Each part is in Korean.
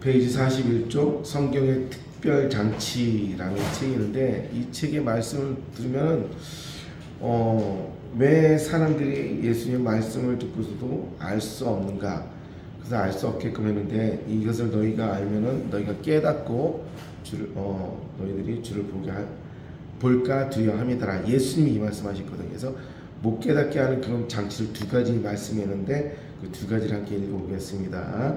페이지 41쪽 성경의 특별장치라는 책이 있는데, 이 책의 말씀을 들으면 왜 사람들이 예수님의 말씀을 듣고서도 알 수 없는가? 그래서 알 수 없게끔 했는데, 이것을 너희가 알면은 너희가 깨닫고 너희들이 주를 볼까 두려워함이더라. 예수님이 이 말씀하셨거든요. 그래서 못 깨닫게 하는 그런 장치를 두 가지 말씀했는데, 그 두 가지를 함께 읽어보겠습니다.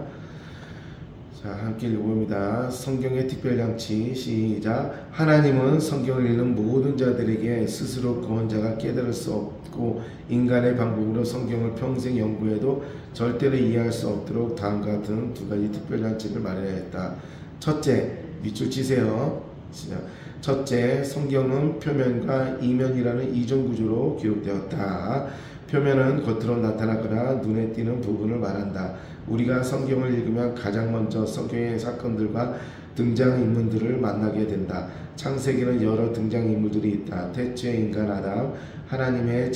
자, 함께 읽어봅니다. 성경의 특별장치. 시작. 하나님은 성경을 읽는 모든 자들에게 스스로 구원자가 깨달을 수 없고 인간의 방법으로 성경을 평생 연구해도 절대로 이해할 수 없도록 다음과 같은 두 가지 특별장치를 마련했다. 첫째, 밑줄 치세요. 시작. 첫째, 성경은 표면과 이면이라는 이중 구조로 기록되었다. 표면은 겉으로 나타나거나 눈에 띄는 부분을 말한다. 우리가 성경을 읽으면 가장 먼저 성경의 사건들과 등장인물들을 만나게 된다. 창세기는 여러 등장인물들이 있다. 태초의 인간 아담, 하나님의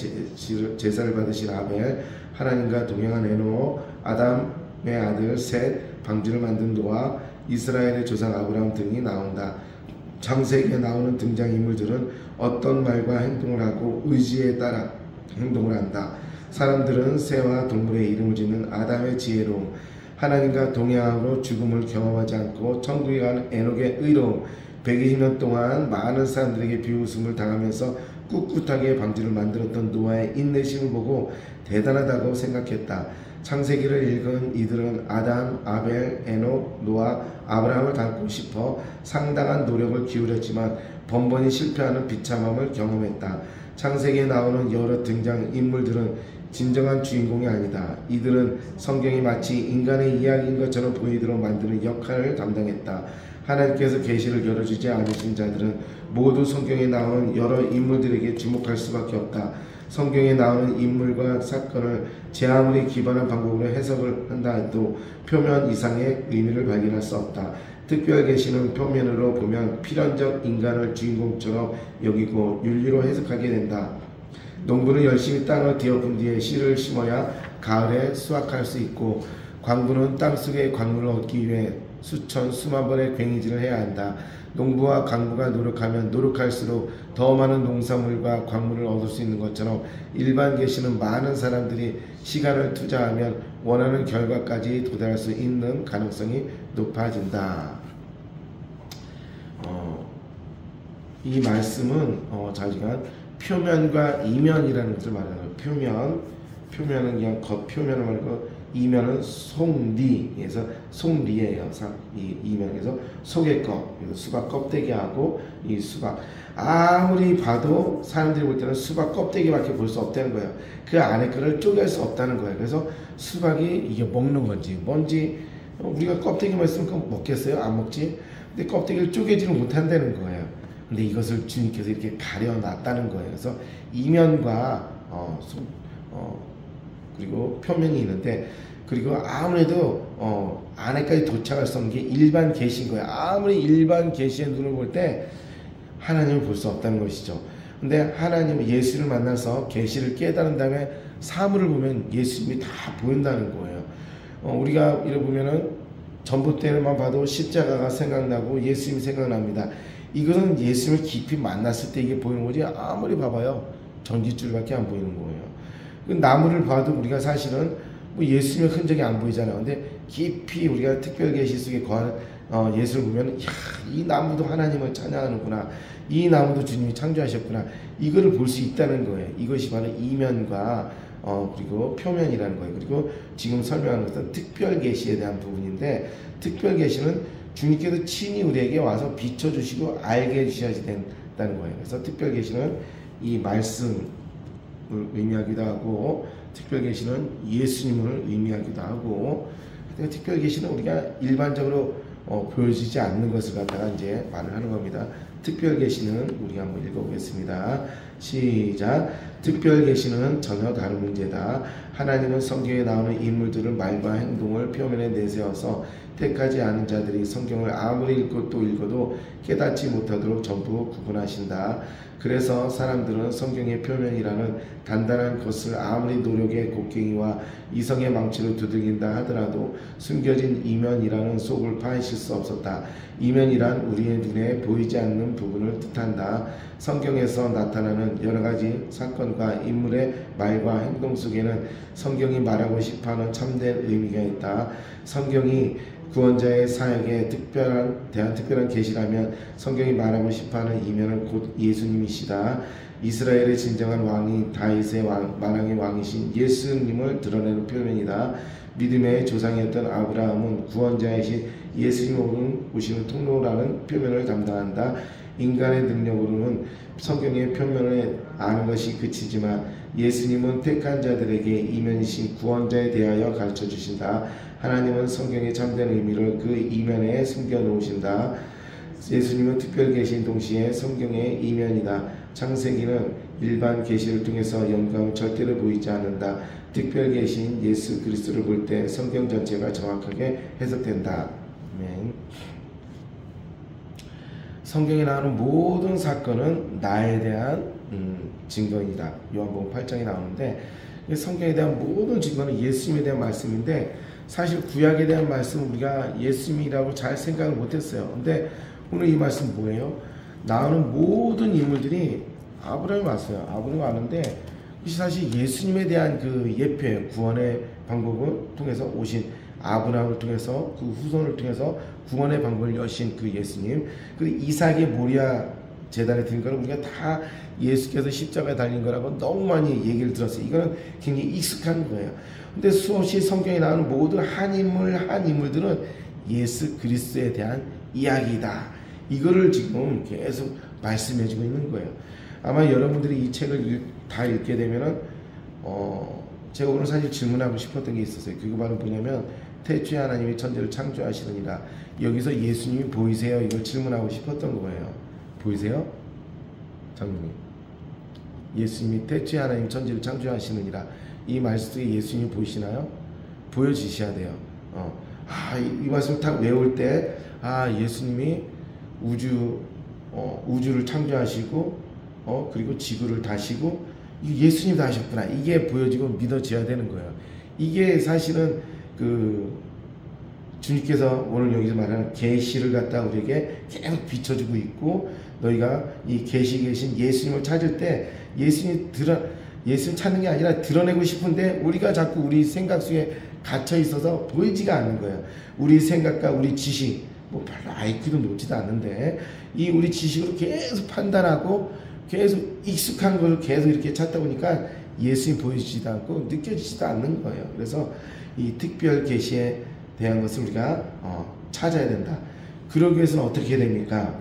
제사를 받으신 아벨, 하나님과 동행한 에녹, 아담의 아들 셋, 방주를 만든 노아, 이스라엘의 조상 아브라함 등이 나온다. 창세기에 나오는 등장인물들은 어떤 말과 행동을 하고 의지에 따라 행동을 한다. 사람들은 새와 동물의 이름을 짓는 아담의 지혜로움, 하나님과 동행함으로 죽음을 경험하지 않고 천국에 가는 에녹의 의로움, 120년 동안 많은 사람들에게 비웃음을 당하면서 꿋꿋하게 방주를 만들었던 노아의 인내심을 보고 대단하다고 생각했다. 창세기를 읽은 이들은 아담, 아벨, 에녹, 노아, 아브라함을 닮고 싶어 상당한 노력을 기울였지만 번번이 실패하는 비참함을 경험했다. 창세기에 나오는 여러 등장인물들은 진정한 주인공이 아니다. 이들은 성경이 마치 인간의 이야기인 것처럼 보이도록 만드는 역할을 담당했다. 하나님께서 계시를 열어주지 않으신 자들은 모두 성경에 나오는 여러 인물들에게 주목할 수밖에 없다. 성경에 나오는 인물과 사건을 제 아무리 기반한 방법으로 해석을 한다 해도 표면 이상의 의미를 발견할 수 없다. 특별 계시는 표면으로 보면 필연적 인간을 주인공처럼 여기고 윤리로 해석하게 된다. 농부는 열심히 땅을 뒤엎은 뒤에 씨를 심어야 가을에 수확할 수 있고, 광부는 땅속의 광물을 얻기 위해 수천 수만 번의 괭이질을 해야 한다. 농부와 광부가 노력하면 노력할수록 더 많은 농산물과 광물을 얻을 수 있는 것처럼 일반 계시는 많은 사람들이 시간을 투자하면 원하는 결과까지 도달할 수 있는 가능성이 높아진다. 이 말씀은 자기가 표면과 이면이라는 것을 말하는 거예요. 표면은 그냥 겉표면을 말고, 이면은 속리에서 속리예요. 이면에서 속의 것, 그래서 수박 껍데기하고 이 수박, 아무리 봐도 사람들이 볼 때는 수박 껍데기밖에 볼 수 없다는 거예요. 그 안에 거를 쪼갤 수 없다는 거예요. 그래서 수박이 이게 먹는 건지 뭔지, 우리가 껍데기만 있으면 그거 먹겠어요? 안 먹지? 근데 껍데기를 쪼개지를 못한다는 거예요. 근데 이것을 주님께서 이렇게 가려놨다는 거예요. 그래서 이면과 그리고 표면이 있는데, 그리고 아무래도 안에까지 도착할 수 없는 게 일반 계시인 거예요. 아무리 일반 계시의 눈을 볼 때 하나님을 볼 수 없다는 것이죠. 근데 하나님은 예수를 만나서 계시를 깨달은 다음에 사물을 보면 예수님이 다 보인다는 거예요. 우리가 이래 보면은 전봇대만 봐도 십자가가 생각나고 예수님이 생각납니다. 이것은 예수님을 깊이 만났을 때 이게 보이는 거지, 아무리 봐봐요 전깃줄밖에 안 보이는 거예요. 그 나무를 봐도 우리가 사실은 뭐 예수님의 흔적이 안 보이잖아요. 근데 깊이 우리가 특별 계시 속에 거하는 예수를 보면, 이 나무도 하나님을 찬양하는구나, 이 나무도 주님이 창조하셨구나, 이거를 볼 수 있다는 거예요. 이것이 바로 이면과 그리고 표면이라는 거예요. 그리고 지금 설명하는 것은 특별 계시에 대한 부분인데, 특별 계시는 주님께서 친히 우리에게 와서 비춰주시고 알게 해주셔야 된다는 거예요. 그래서 특별 계시는 이 말씀을 의미하기도 하고, 특별 계시는 예수님을 의미하기도 하고, 특별 계시는 우리가 일반적으로 보여지지 않는 것을 갖다가 이제 말을 하는 겁니다. 특별 계시는 우리가 한번 읽어보겠습니다. 시작. 특별 계시는 전혀 다른 문제다. 하나님은 성경에 나오는 인물들을 말과 행동을 표면에 내세워서 택하지 않은 자들이 성경을 아무리 읽고 또 읽어도 깨닫지 못하도록 전부 구분하신다. 그래서 사람들은 성경의 표면이라는 단단한 것을 아무리 노력의 곡괭이와 이성의 망치로 두들긴다 하더라도 숨겨진 이면이라는 속을 파헤칠 수 없었다. 이면이란 우리의 눈에 보이지 않는 부분을 뜻한다. 성경에서 나타나는 여러 가지 사건과 인물의 말과 행동 속에는 성경이 말하고 싶어하는 참된 의미가 있다. 성경이 구원자의 사역에 대한 특별한 계시라면 성경이 말하고 싶어하는 이면은 곧 예수님이시다. 이스라엘의 진정한 왕이 다윗의 만왕의 왕이신 예수님을 드러내는 표면이다. 믿음의 조상이었던 아브라함은 구원자이신 예수님 오시는 통로라는 표면을 담당한다. 인간의 능력으로는 성경의 표면을 아는 것이 그치지만 예수님은 택한 자들에게 이면이신 구원자에 대하여 가르쳐 주신다. 하나님은 성경의 참된 의미를 그 이면에 숨겨 놓으신다. 예수님은 특별 계신 동시에 성경의 이면이다. 창세기는 일반 계시를 통해서 영광은 절대로 보이지 않는다. 특별 계신 예수 그리스도를 볼 때 성경 전체가 정확하게 해석된다. 아멘. 성경에 나오는 모든 사건은 나에 대한 증거이다. 요한복음 8장에 나오는데 성경에 대한 모든 증거는 예수님에 대한 말씀인데 사실 구약에 대한 말씀은 우리가 예수님이라고 잘 생각을 못했어요. 근데 오늘 이 말씀 뭐예요? 나오는 모든 인물들이 아브라함이 왔어요. 아브라함이 왔는데 사실 예수님에 대한 그 예표예요. 구원의 방법을 통해서 오신 아브라함을 통해서 그 후손을 통해서 구원의 방법을 여신 그 예수님, 그 이삭의 모리아 제단에 드린 거를 우리가 다 예수께서 십자가에 달린 거라고 너무 많이 얘기를 들었어요. 이거는 굉장히 익숙한 거예요. 근데 수없이 성경에 나오는 모든 한 인물들은 예수 그리스도에 대한 이야기다. 이거를 지금 계속 말씀해주고 있는 거예요. 아마 여러분들이 이 책을 다 읽게 되면은 제가 오늘 사실 질문하고 싶었던 게 있었어요. 그게 바로 뭐냐면 태초에 하나님이 천지를 창조하시느니라. 여기서 예수님이 보이세요? 이걸 질문하고 싶었던 거예요. 보이세요? 장로님. 예수님이 태초에 하나님 천지를 창조하시느니라. 이 말씀 속에 예수님이 보이시나요? 보여주셔야 돼요. 이 말씀을 딱 외울 때 예수님이 우주를 창조하시고 그리고 지구를 다시고 예수님도 하셨구나. 이게 보여지고 믿어져야 되는 거예요. 이게 사실은 주님께서 오늘 여기서 말하는 계시를 갖다 우리에게 계속 비춰주고 있고 너희가 이 계시 계신 예수님을 찾을 때 예수님 찾는 게 아니라 드러내고 싶은데 우리가 자꾸 우리 생각 속에 갇혀 있어서 보이지가 않는 거예요. 우리 생각과 우리 지식 별로 IQ도 높지도 않는데 이 우리 지식으로 계속 판단하고 계속 익숙한 걸 계속 이렇게 찾다 보니까 예수님이 보여지지도 않고 느껴지지도 않는 거예요. 그래서 이 특별 계시에 대한 것을 우리가 찾아야 된다. 그러기 위해서는 어떻게 해야 됩니까?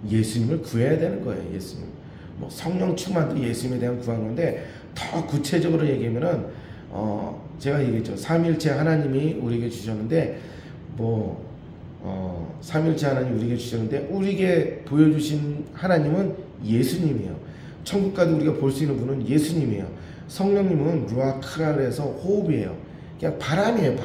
예수님을 구해야 되는 거예요. 예수님. 성령 충만도 예수님에 대한 구한 건데 더 구체적으로 얘기하면은 제가 얘기했죠. 삼일체 하나님이 우리에게 주셨는데 삼일체 하나님 우리에게 주셨는데 우리에게 보여주신 하나님은 예수님이에요. 천국 가도 우리가 볼 수 있는 분은 예수님이에요. 성령님은 루아크라에서 호흡이에요. 그냥 바람이에요.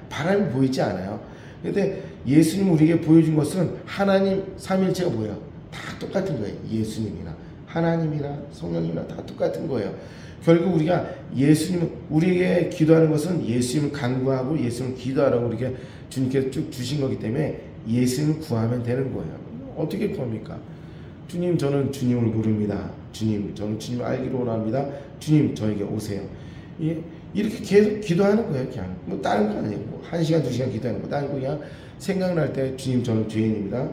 바람이 보이지 않아요. 근데 예수님 우리에게 보여준 것은 하나님 삼일체가 뭐예요? 다 똑같은 거예요. 예수님이나 하나님이나 성령이나 다 똑같은 거예요. 결국 우리가 우리에게 기도하는 것은 예수님을 간구하고 예수님을 기도하라고 우리에게 주님께서 쭉 주신 거기 때문에 예수님을 구하면 되는 거예요. 어떻게 구합니까? 주님, 저는 주님을 모릅니다. 주님, 저는 주님을 알기로 원합니다. 주님, 저에게 오세요. 이렇게 계속 기도하는 거예요. 그냥 다른 거 아니에요. 1시간, 2시간 기도하는 거. 다른 거 그냥 생각날 때 주님, 저는 죄인입니다.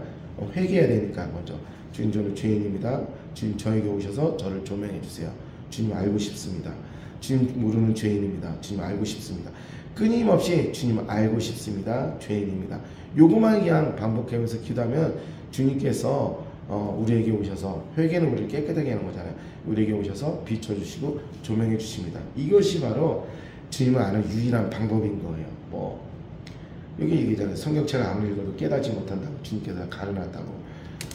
회개해야 되니까 먼저 주님, 저는 죄인입니다. 주님, 저에게 오셔서 저를 조명해 주세요. 주님 알고 싶습니다. 주님 모르는 죄인입니다. 주님 알고 싶습니다. 끊임없이 주님 알고 싶습니다. 죄인입니다. 요거만 그냥 반복하면서 기도하면 주님께서 우리에게 오셔서 회개는 우리를 깨끗하게 하는 거잖아요. 우리에게 오셔서 비춰주시고 조명해 주십니다. 이것이 바로 주님을 아는 유일한 방법인 거예요. 여기 얘기잖아요. 성경책을 아무리 읽어도 깨닫지 못한다고 주님께서 가르놨다고.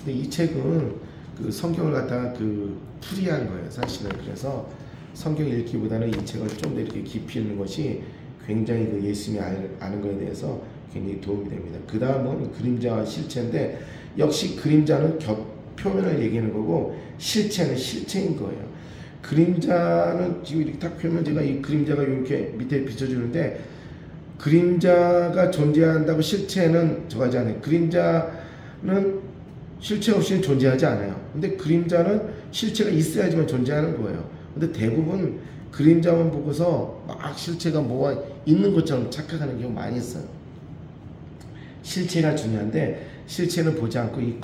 근데 이 책은 그 성경을 갖다가 그 풀이한 거예요, 사실은. 그래서 성경 읽기보다는 이 책을 좀 더 이렇게 깊이 읽는 것이 굉장히 그 예수님이 아는 거에 대해서 굉장히 도움이 됩니다. 그 다음은 그림자와 실체인데, 역시 그림자는 표면을 얘기하는 거고 실체는 실체인 거예요. 그림자는 지금 이렇게 딱 펴면 제가 이 그림자가 이렇게 밑에 비춰주는데, 그림자가 존재한다고 실체는 저하지 않아요. 그림자는 실체 없이는 존재하지 않아요. 근데 그림자는 실체가 있어야지만 존재하는 거예요. 근데 대부분 그림자만 보고서 막 실체가 뭐가 있는 것처럼 착각하는 경우 많이 있어요. 실체가 중요한데 실체는 보지 않고 이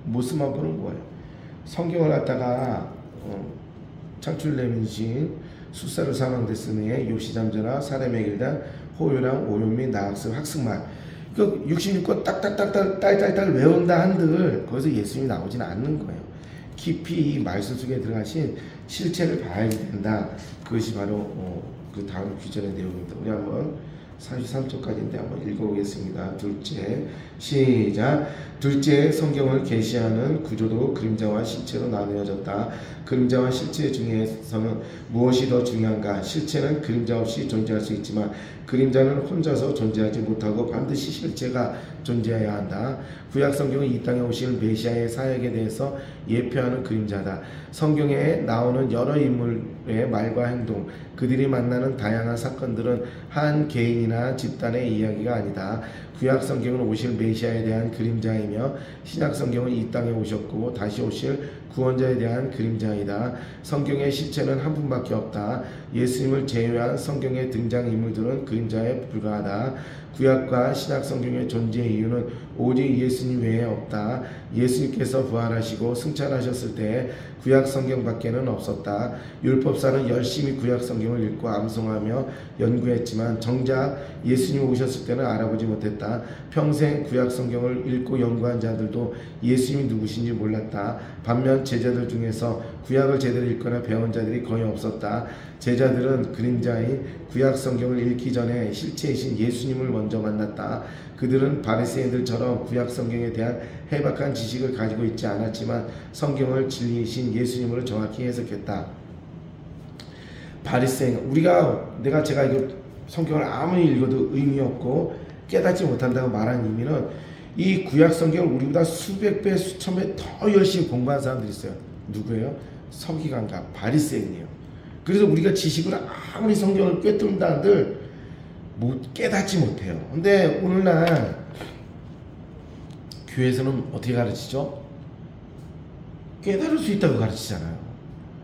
모습만 보는 거예요. 성경을 갖다가 창출내민신 숫사로 사망됐으니 요시잠자나 사람의 길단 호요랑 오염 및 나학습 학습만, 그 66권 딱딱딱딱 딸딸딸 외운다 한들 거기서 예수님이 나오지는 않는 거예요. 깊이 이 말씀 속에 들어가신 실체를 봐야 된다. 그것이 바로 그 다음 귀절의 내용입니다. 우리 한번 33쪽까지인데 한번 읽어보겠습니다. 둘째, 시작. 둘째, 성경을 계시하는 구조도 그림자와 실체로 나누어졌다. 그림자와 실체 중에서는 무엇이 더 중요한가? 실체는 그림자 없이 존재할 수 있지만 그림자는 혼자서 존재하지 못하고 반드시 실체가 존재해야 한다. 구약 성경은 이 땅에 오실 메시아의 사역에 대해서 예표하는 그림자다. 성경에 나오는 여러 인물의 말과 행동, 그들이 만나는 다양한 사건들은 한 개인이나 집단의 이야기가 아니다. 구약 성경은 오실 메시아에 대한 그림자이며 신약 성경은 이 땅에 오셨고 다시 오실 구원자에 대한 그림자이다. 성경의 실체는 한 분밖에 없다. 예수님을 제외한 성경의 등장인물들은 그림자에 불과하다. 구약과 신약 성경의 존재의 이유는 오직 예수님 외에 없다. 예수님께서 부활하시고 승천하셨을 때 구약 성경밖에는 없었다. 율법사는 열심히 구약 성경을 읽고 암송하며 연구했지만 정작 예수님 오셨을 때는 알아보지 못했다. 평생 구약 성경을 읽고 연구한 자들도 예수님이 누구신지 몰랐다. 반면 제자들 중에서 구약을 제대로 읽거나 배운 자들이 거의 없었다. 제자들은 그림자인 구약 성경을 읽기 전에 실체이신 예수님을 먼저 만났다. 그들은 바리새인들처럼 구약 성경에 대한 해박한 지식을 가지고 있지 않았지만 성경을 진리이신 예수님으로 정확히 해석했다. 바리새인, 제가 이거 성경을 아무리 읽어도 의미 없고 깨닫지 못한다고 말한 의미는 이 구약 성경을 우리보다 수백 배, 수천 배 더 열심히 공부한 사람들이 있어요. 누구예요? 서기관과 바리새인이에요. 그래서 우리가 지식을 아무리 성경을 꿰뚫는다 한들 깨닫지 못해요. 근데 오늘날 교회에서는 어떻게 가르치죠? 깨달을 수 있다고 가르치잖아요.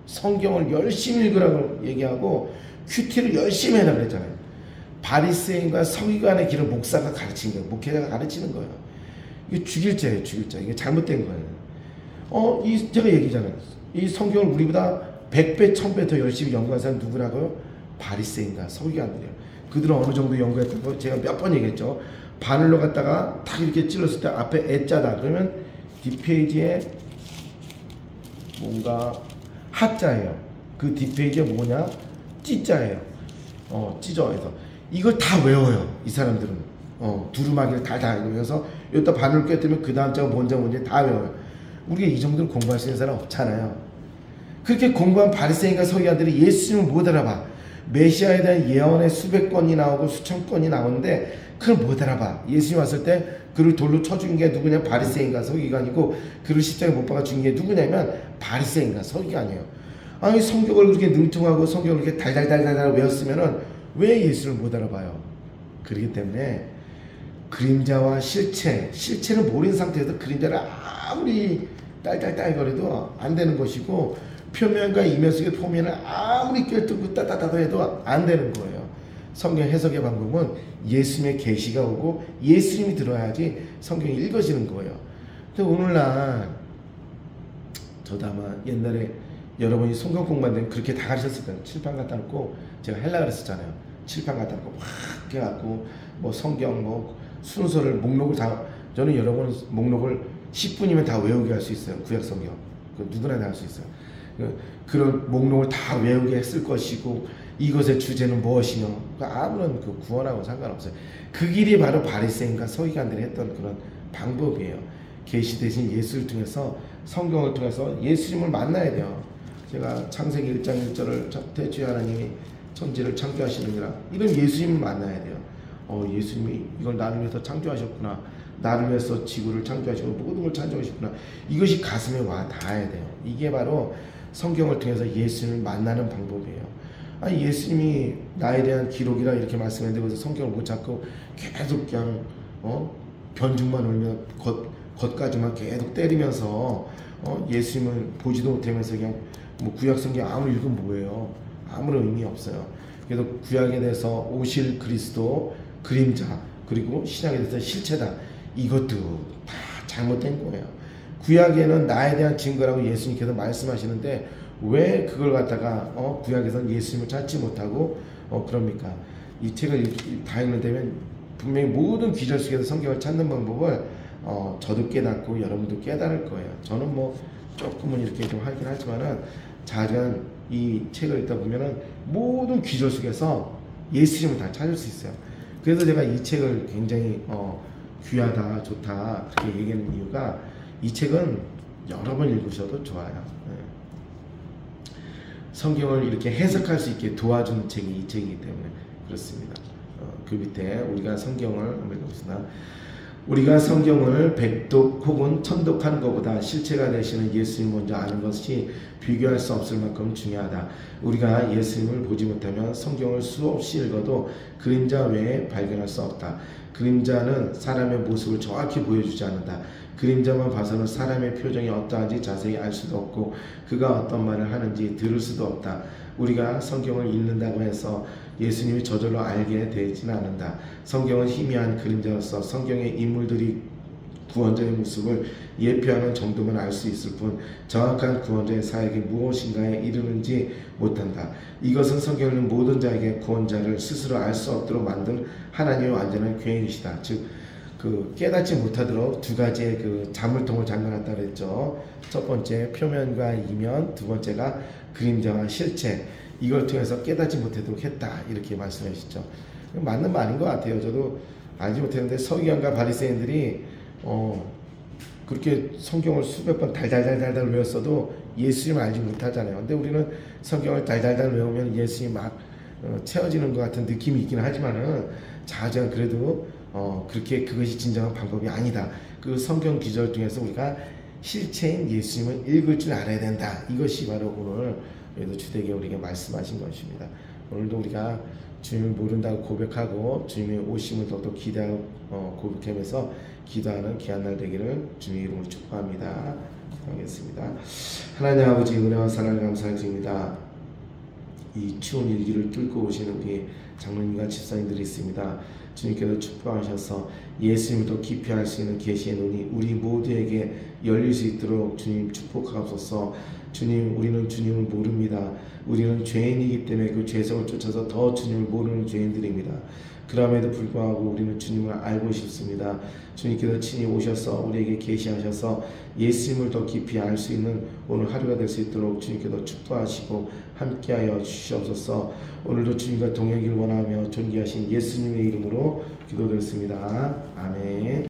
성경을 열심히 읽으라고 얘기하고 큐티를 열심히 해라 그랬잖아요. 바리새인과 서기관의 길을 목사가 가르친 거예요. 목회자가 가르치는 거예요. 이게 죽일자예요, 죽일자. 이게 잘못된 거예요. 제가 얘기잖아요. 이 성경을 우리보다 100배, 1000배 더 열심히 연구한 사람 누구라고요? 바리새인과 서기관들이에요. 그들은 어느 정도 연구했다고 제가 몇 번 얘기했죠. 바늘로 갖다가 딱 이렇게 찔렀을 때 앞에 애자다. 그러면 뒷페이지에 뭔가 하자예요. 그 뒷페이지에 뭐냐? 찌자예요. 찢어서 이걸 다 외워요. 이 사람들은 두루마기를 다 외워서 여기다 바늘을 꿰뜨면 그 다음 자가 뭔지 다 외워요. 우리가 이 정도로 공부할 수 있는 사람 없잖아요. 그렇게 공부한 바리새인과 서기관들이 예수님을 못 알아봐. 메시아에 대한 예언의 수백 건이 나오고 수천 건이 나오는데 그걸 못 알아봐. 예수님 왔을 때 그를 돌로 쳐 죽인 게 누구냐? 바리새인과 서기관이고 그를 십자가에 못 박아 죽인 게 누구냐면 바리새인과 서기관이에요. 아니 성경을 그렇게 능통하고 성경을 그렇게 달달달달 외웠으면은 왜 예수를 못 알아봐요? 그렇기 때문에 그림자와 실체를 모르는 상태에서 그림자를 아무리 딸딸딸거려도 안 되는 것이고 표면과 이면 속의 포면을 아무리 꿰뚫고 따따따 해도 안 되는 거예요. 성경 해석의 방법은 예수님의 계시가 오고 예수님이 들어야지 성경이 읽어지는 거예요. 근데 오늘날 저도 아마 옛날에 여러분이 성경 공부할 때 그렇게 다 가르쳤을 거예요. 칠판 갖다 놓고 제가 헬라 그랬었잖아요. 칠판 갖다 놓고 확 해갖고 뭐 성경 뭐 순서를 목록을 다 저는 여러분 목록을 10분이면 다 외우게 할 수 있어요. 구약 성경 누구나 다 할 수 있어요. 그런 목록을 다 외우게 했을 것이고 이것의 주제는 무엇이며 아무런 그 구원하고 상관없어요. 그 길이 바로 바리새인과 서기관들이 했던 그런 방법이에요. 계시 대신 예수를 통해서 성경을 통해서 예수님을 만나야 돼요. 제가 창세기 1장 1절을 태초에 하나님이 천지를 창조하시느니라, 이런 예수님을 만나야 돼요. 예수님이 이걸 나를 위해서 창조하셨구나, 나를 위해서 지구를 창조하시고 모든 걸 창조하셨구나, 이것이 가슴에 와 닿아야 돼요. 이게 바로 성경을 통해서 예수님을 만나는 방법이에요. 아니, 예수님이 나에 대한 기록이라 이렇게 말씀했는데 그래서 성경을 못 찾고 계속 그냥 변죽만 울며 겉까지만 계속 때리면서 예수님을 보지도 못하면서 그냥 뭐 구약 성경 아무리 읽으면 뭐예요? 아무런 의미 없어요. 그래서 구약에 대해서 오실 그리스도 그림자, 그리고 신약에 대해서 실체다, 이것도 다 잘못된 거예요. 구약에는 나에 대한 증거라고 예수님께서 말씀하시는데 왜 그걸 갖다가 구약에서는 예수님을 찾지 못하고 그럽니까? 이 책을 다 읽는다면 분명히 모든 귀절 속에서 성경을 찾는 방법을 저도 깨닫고 여러분도 깨달을 거예요. 저는 뭐 조금은 이렇게 좀 하긴 하지만은 자세한 이 책을 읽다 보면은 모든 귀절 속에서 예수님을 다 찾을 수 있어요. 그래서 제가 이 책을 굉장히 귀하다, 좋다 그렇게 얘기하는 이유가, 이 책은 여러 번 읽으셔도 좋아요. 네. 성경을 이렇게 해석할 수 있게 도와주는 책이 이 책이기 때문에 그렇습니다. 그 밑에 우리가 성경을 한번 읽어보겠습니다. 우리가 성경을 백독 혹은 천독하는 것보다 실체가 되시는 예수님 먼저 아는 것이 비교할 수 없을 만큼 중요하다. 우리가 예수님을 보지 못하면 성경을 수없이 읽어도 그림자 외에 발견할 수 없다. 그림자는 사람의 모습을 정확히 보여주지 않는다. 그림자만 봐서는 사람의 표정이 어떠한지 자세히 알 수도 없고 그가 어떤 말을 하는지 들을 수도 없다. 우리가 성경을 읽는다고 해서 예수님이 저절로 알게 되지는 않는다. 성경은 희미한 그림자로서 성경의 인물들이 구원자의 모습을 예표하는 정도만 알 수 있을 뿐 정확한 구원자의 사역이 무엇인가에 이르는지 못한다. 이것은 성경을 읽는 모든 자에게 구원자를 스스로 알 수 없도록 만든 하나님의 완전한 계획이시다. 즉 깨닫지 못하도록 두 가지의 자물통을 잠가놨다 그랬죠. 첫 번째 표면과 이면, 두 번째가 그림자와 실체, 이걸 통해서 깨닫지 못하도록 했다, 이렇게 말씀하시죠. 맞는 말인 것 같아요. 저도 알지 못했는데 서기관과 바리새인들이 그렇게 성경을 수백 번 달달달달 외웠어도 예수님을 알지 못하잖아요. 근데 우리는 성경을 달달달 외우면 예수님이 막 채워지는 것 같은 느낌이 있긴 하지만은 자세한 그래도 그렇게 그것이 진정한 방법이 아니다. 그 성경 기절 중에서 우리가 실체인 예수님을 읽을 줄 알아야 된다. 이것이 바로 오늘 주되게 우리에게 말씀하신 것입니다. 오늘도 우리가 주님을 모른다고 고백하고 주님의 오심을 더욱더 기대하고 고백하면서 기도하는 귀한 날 되기를 주님의 이름으로 축복합니다. 하겠습니다. 하나님 아버지, 은혜와 사랑을 감사드립니다. 이 추운 일기를 뚫고 오시는 우리 장로님과 집사님들이 있습니다. 주님께서 축복하셔서 예수님을 더 깊이 알 수 있는 계시의 눈이 우리 모두에게 열릴 수 있도록 주님 축복하옵소서. 주님, 우리는 주님을 모릅니다. 우리는 죄인이기 때문에 그 죄성을 쫓아서 더 주님을 모르는 죄인들입니다. 그럼에도 불구하고 우리는 주님을 알고 싶습니다. 주님께서 친히 오셔서 우리에게 계시하셔서 예수님을 더 깊이 알 수 있는 오늘 하루가 될 수 있도록 주님께서 축복하시고 함께하여 주시옵소서. 오늘도 주님과 동행하기를 원하며 존귀하신 예수님의 이름으로 기도드렸습니다. 아멘.